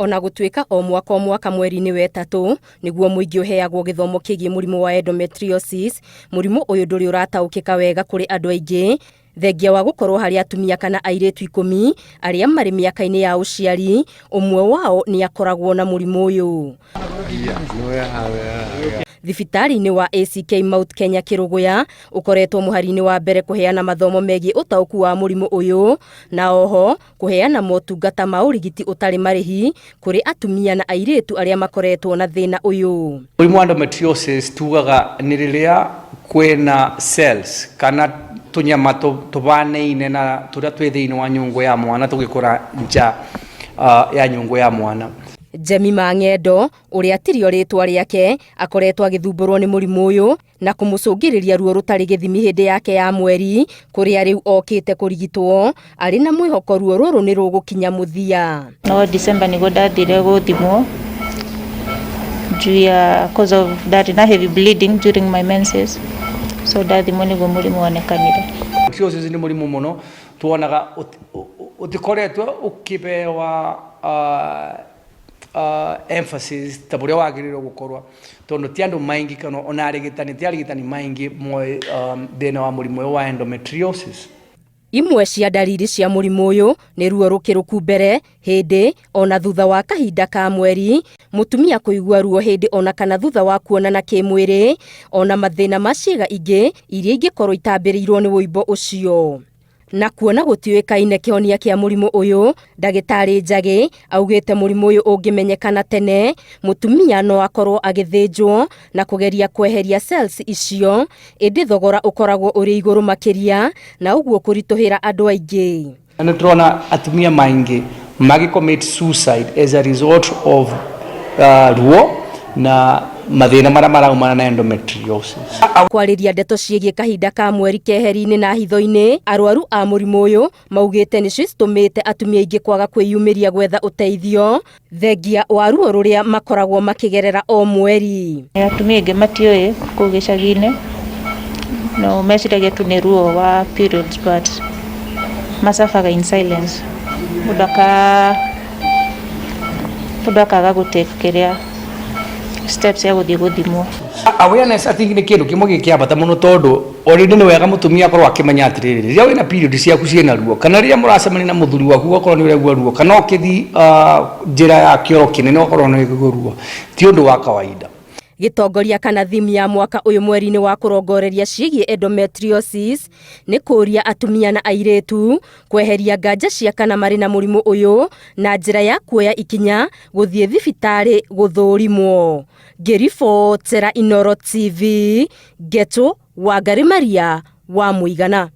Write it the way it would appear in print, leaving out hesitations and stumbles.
Ona gũtuĩka o mwaka mweri-inĩ wa ĩtatũ nĩguo mũingĩ ũheagwo gĩthomo kĩgiĩ mũrimũ wa endometriosis, mũrimũ ũyũ ndũrĩ ũrataũkĩka wega kũrĩ andũ aingĩ, thengia wa gũkorwo harĩ atumia kana airĩtu 10 arĩa marĩ mĩaka-inĩ ya ũciari, ũmwe wao nĩ akoragwo na mũrimũ ũyũ. Thibitarĩ-inĩ wa ACK Mount Kenya Kĩrũgũya ũkoretwo mũhari-inĩ wa mbere kũheana mathomo megiĩ ũtaũku wa mũrimũ ũyũ, na oho kũheana motungata ma ũrigiti ũtarĩ marĩhi kũrĩ atumia na airĩtu arĩa makoretwo na thĩna ũyũ. Mũrimũ wa endometriosis tugaga nĩ rĩrĩa kwĩna cells kana tũnyama tũbanaine na tũrĩa twĩ thĩinĩ wa nyũngũ ya mwana tũgĩkũra nja ya nyũngũ ya mwana. Jemima Ng'endo, ũrĩa tirio rĩtwa rĩake, akoretwo agĩthumbũrwo nĩ mũrimũ ũyũ na kũmũcũngĩrĩria ruo rũtarĩ gĩthimi hĩndĩ yake ya mweri, kũrĩa rĩu okĩte kũrigitwo, arĩ na mwĩhoko ruo rũrũ nĩ rũgũkinya mũthia. No December nĩguo ndathire gũthimwo juu ya cause of that na heavy bleeding during my menses, so ndathimwo nĩguo mũrimũ wonekanire. Endometriosis nĩ mũrimũ mũno tuonaga ũtikoretwo ũkĩbewa emphasis ta buria wagĩrĩirwo gũkorwo tondũ ti andũ maingĩ kana ona arigitani maingĩ thĩna wa mũrimũ wa endometriosis. Imwe cia ndariri cia mũrimũ ũyũ nĩ ruo rũkĩrũku mbere, hĩndĩ ona thutha wa kahinda ka mweri, mũtumia kũigua ruo hĩndĩ ona kana thutha wa kuonana kĩmwĩrĩ, ona mathĩna ma ciĩga ingĩ iria ingĩkorwo itambĩrĩirwo nĩ wũimbo ũcio. Na kuona gũtiũĩkaine kĩhonia kĩa mũrimũ ũyũ, ndagĩtarĩ Njagi augĩte mũrimũ ũyũ ũngĩmenyekana tene, mũtumia no akorwo agĩthĩnjwo na kũgeria kweheria cells icio, ĩndĩ thogora ũkoragwo ũrĩ igũrũ makĩria na ũguo kũritũhĩra andũ aingĩ. Nĩ tũrona atumia maingĩ magĩ-commit suicide as a result of ruo na mathĩna marĩa maraumana na endometriosis. Kwarĩria ndeto ciĩgiĩ kahinda ka mweri keheri-inĩ na hitho-inĩ, arwaru a mũrimũ ũyũ maugĩte nĩcio citũmĩte atumia aingĩ kwaga kwĩyumĩria gwetha ũteithio, thengia wa ruo rũrĩa makoragwo makĩgerera o mweri. Atumia aingĩ matiũĩ kũu gĩcagi-inĩ, no meciragia tu nĩ ruo wa periods, but masafaga in silence. Mũndũ akaga gũtake steps ya gũthiĩ gũthimwo. Awareness I think nĩ kĩndũ kĩmwe gĩa bata mũno tondũ already nĩ wega mũtumia akorwo akĩmenya atĩrĩrĩ, rĩrĩa wĩna period ciaku ciĩna ruo kana rĩrĩa mũracemania na mũthuri waku okorwo nĩ ũraigua ruo kana ũkĩthiĩ njĩra ya kĩoro kĩnene okorwo nĩ ũraigua ruo, ti ũndũ wa kawaida. Gĩtongoria kana thimu ya mwaka ũyũ mweri-inĩ wa kũrongoreria ciĩgiĩ endometriosis nĩ kũria atumia na airĩtu kweheria nganja cia kana marĩ na mũrimũ ũyũ na njĩra ya kuoya ikinya gũthiĩ thibitarĩ gũthũrimwo. Ngĩribotera Inooro TV, Ngeto Wangari Maria wa Mũigana.